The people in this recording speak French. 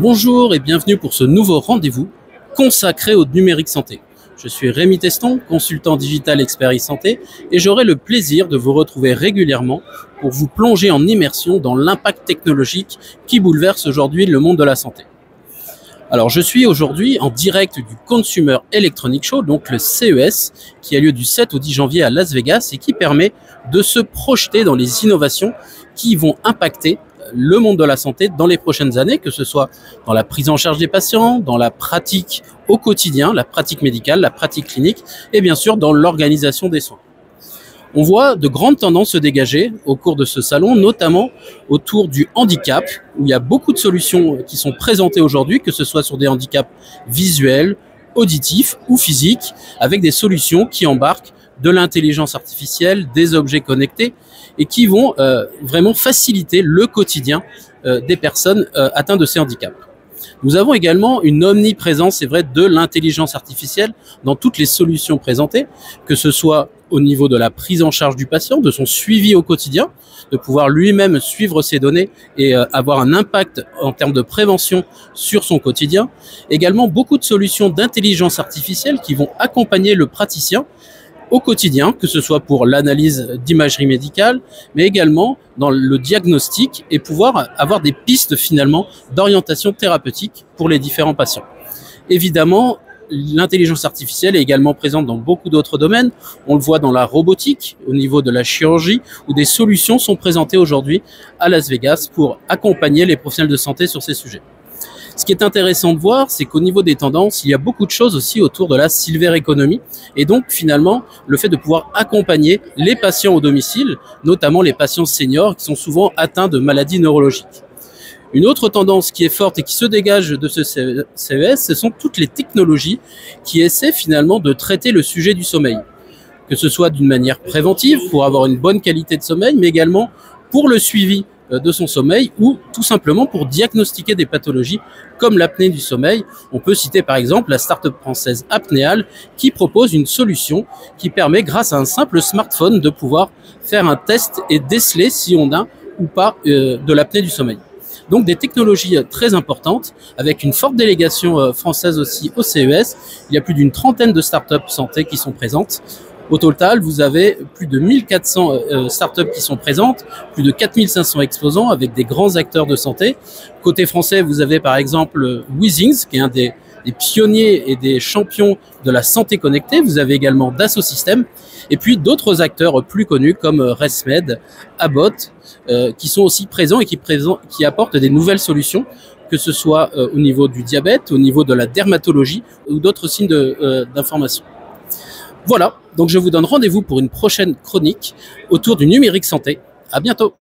Bonjour et bienvenue pour ce nouveau rendez-vous consacré au numérique santé. Je suis Rémi Teston, consultant digital expert e-santé et j'aurai le plaisir de vous retrouver régulièrement pour vous plonger en immersion dans l'impact technologique qui bouleverse aujourd'hui le monde de la santé. Alors je suis aujourd'hui en direct du Consumer Electronics Show, donc le CES, qui a lieu du 7 au 10 janvier à Las Vegas et qui permet de se projeter dans les innovations qui vont impacter le monde de la santé dans les prochaines années, que ce soit dans la prise en charge des patients, dans la pratique au quotidien, la pratique médicale, la pratique clinique et bien sûr dans l'organisation des soins. On voit de grandes tendances se dégager au cours de ce salon, notamment autour du handicap, où il y a beaucoup de solutions qui sont présentées aujourd'hui, que ce soit sur des handicaps visuels, auditifs ou physiques, avec des solutions qui embarquent de l'intelligence artificielle, des objets connectés et qui vont vraiment faciliter le quotidien des personnes atteintes de ces handicaps. Nous avons également une omniprésence, c'est vrai, de l'intelligence artificielle dans toutes les solutions présentées, que ce soit au niveau de la prise en charge du patient, de son suivi au quotidien, de pouvoir lui-même suivre ses données et avoir un impact en termes de prévention sur son quotidien. Également beaucoup de solutions d'intelligence artificielle qui vont accompagner le praticien au quotidien, que ce soit pour l'analyse d'imagerie médicale, mais également dans le diagnostic et pouvoir avoir des pistes finalement d'orientation thérapeutique pour les différents patients. Évidemment, l'intelligence artificielle est également présente dans beaucoup d'autres domaines. On le voit dans la robotique, au niveau de la chirurgie, où des solutions sont présentées aujourd'hui à Las Vegas pour accompagner les professionnels de santé sur ces sujets. Ce qui est intéressant de voir, c'est qu'au niveau des tendances, il y a beaucoup de choses aussi autour de la silver economy et donc finalement le fait de pouvoir accompagner les patients au domicile, notamment les patients seniors qui sont souvent atteints de maladies neurologiques. Une autre tendance qui est forte et qui se dégage de ce CES, ce sont toutes les technologies qui essaient finalement de traiter le sujet du sommeil, que ce soit d'une manière préventive pour avoir une bonne qualité de sommeil, mais également pour le suivi de son sommeil ou tout simplement pour diagnostiquer des pathologies comme l'apnée du sommeil. On peut citer par exemple la start-up française Apnéal qui propose une solution qui permet grâce à un simple smartphone de pouvoir faire un test et déceler si on a ou pas de l'apnée du sommeil. Donc des technologies très importantes avec une forte délégation française aussi au CES. Il y a plus d'une trentaine de start-up santé qui sont présentes. Au total, vous avez plus de 1400 startups qui sont présentes, plus de 4500 exposants avec des grands acteurs de santé. Côté français, vous avez par exemple Withings, qui est un des pionniers et des champions de la santé connectée. Vous avez également Dassault Systèmes et puis d'autres acteurs plus connus comme ResMed, Abbott, qui sont aussi présents et qui apportent des nouvelles solutions, que ce soit au niveau du diabète, au niveau de la dermatologie ou d'autres signes d'information. Voilà, donc je vous donne rendez-vous pour une prochaine chronique autour du numérique santé. À bientôt.